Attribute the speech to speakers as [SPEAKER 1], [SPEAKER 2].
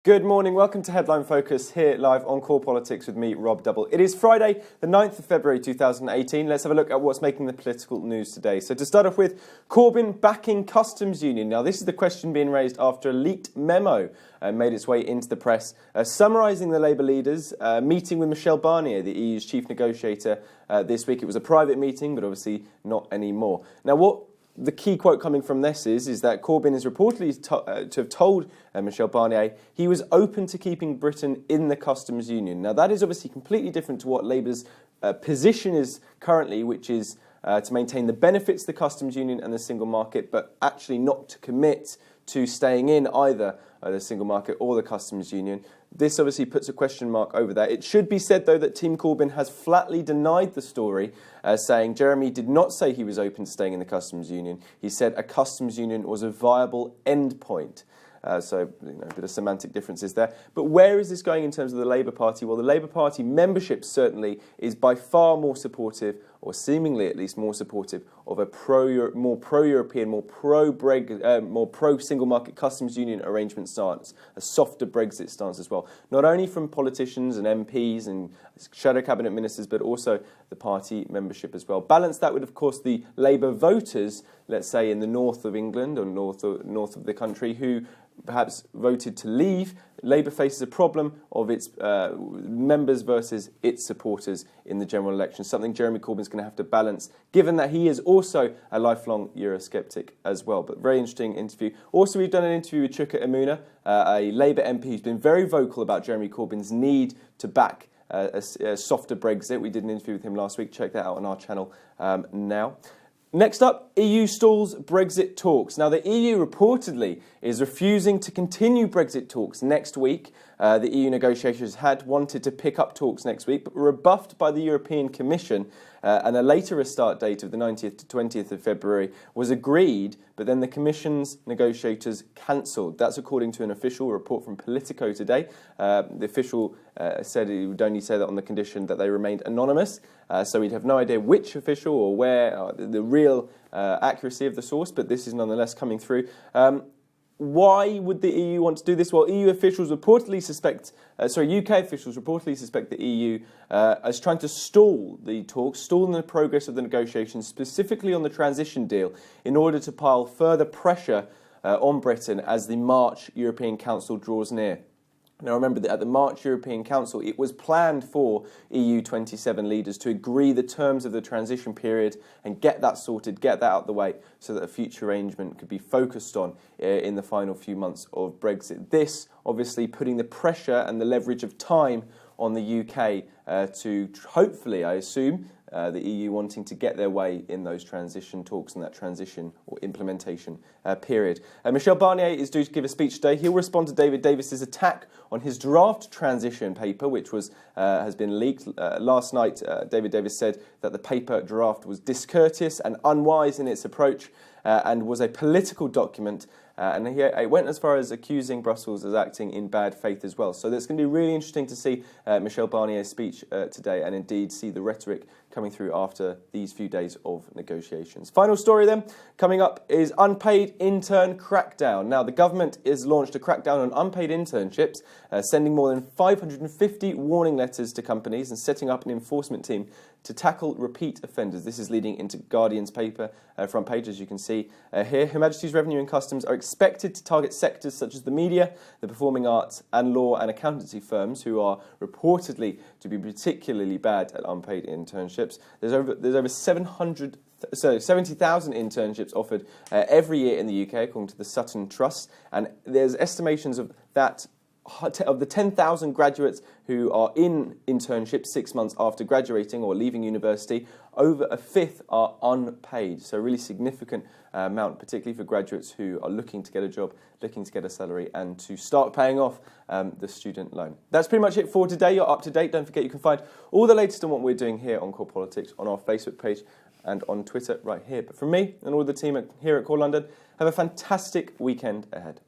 [SPEAKER 1] Good morning, welcome to Headline Focus here live on Core Politics with me, Rob Double. It is Friday, the 9th of February 2018. Let's have a look at what's making the political news today. So to start off with, Corbyn backing customs union. Now this is the question being raised after a leaked memo made its way into the press, summarising the Labour leaders' meeting with Michel Barnier, the EU's chief negotiator, this week. It was a private meeting, but obviously not anymore. Now what the key quote coming from this is that Corbyn is reportedly to have told Michel Barnier he was open to keeping Britain in the customs union. Now, that is obviously completely different to what Labour's position is currently, which is to maintain the benefits of the customs union and the single market, but actually not to commit to staying in either the single market or the customs union. This obviously puts a question mark over that. It should be said, though, that Team Corbyn has flatly denied the story, saying Jeremy did not say he was open to staying in the customs union. He said a customs union was a viable endpoint. So, a bit of semantic differences there. But where is this going in terms of the Labour Party? Well, the Labour Party membership certainly is by far more supportive, or seemingly at least more supportive, of a more pro-European, more pro-single market customs union arrangement stance, a softer Brexit stance as well. Not only from politicians and MPs and shadow cabinet ministers, but also the party membership as well. Balance that with, of course, the Labour voters, let's say in the north of England or north of the country, who perhaps voted to leave. Labour faces a problem of its members versus its supporters in the general election, something Jeremy Corbyn's going to have to balance, given that he is also a lifelong Eurosceptic as well. But very interesting interview. Also, we've done an interview with Chuka Umunna, a Labour MP who's been very vocal about Jeremy Corbyn's need to back a softer Brexit. We did an interview with him last week. Check that out on our channel now. Next up, EU stalls Brexit talks. Now, the EU reportedly is refusing to continue Brexit talks next week. The EU negotiators had wanted to pick up talks next week, but were rebuffed by the European Commission, and a later restart date of the 19th to 20th of February was agreed, but then the Commission's negotiators cancelled. That's according to an official report from Politico today. The official said he would only say that on the condition that they remained anonymous, so we'd have no idea which official or where, the real accuracy of the source, but this is nonetheless coming through. Why would the EU want to do this? Well, UK officials reportedly suspect the EU as trying to stall the talks, stalling the progress of the negotiations, specifically on the transition deal, in order to pile further pressure on Britain as the March European Council draws near. Now remember that at the March European Council, it was planned for EU 27 leaders to agree the terms of the transition period and get that sorted, get that out of the way, so that a future arrangement could be focused on in the final few months of Brexit. This, obviously, putting the pressure and the leverage of time on the UK to hopefully, I assume, the EU wanting to get their way in those transition talks and that transition or implementation period. Michel Barnier is due to give a speech today. He'll respond to David Davis's attack on his draft transition paper, which has been leaked. Last night, David Davis said that the paper draft was discourteous and unwise in its approach and was a political document. And he went as far as accusing Brussels as acting in bad faith as well. So it's going to be really interesting to see Michel Barnier's speech today and indeed see the rhetoric coming through after these few days of negotiations. Final story then, coming up is Unpaid Intern Crackdown. Now, the government has launched a crackdown on unpaid internships, sending more than 550 warning letters to companies and setting up an enforcement team to tackle repeat offenders. This is leading into Guardian's paper front page, as you can see here. Her Majesty's Revenue and Customs are expected to target sectors such as the media, the performing arts and law and accountancy firms, who are reportedly to be particularly bad at unpaid internships. There's over 70,000 internships offered every year in the UK, according to the Sutton Trust, and there's estimations of that. Of the 10,000 graduates who are in internships 6 months after graduating or leaving university, over a fifth are unpaid. So a really significant amount, particularly for graduates who are looking to get a job, looking to get a salary and to start paying off the student loan. That's pretty much it for today. You're up to date. Don't forget you can find all the latest on what we're doing here on Core Politics on our Facebook page and on Twitter right here. But from me and all the team here at Core London, have a fantastic weekend ahead.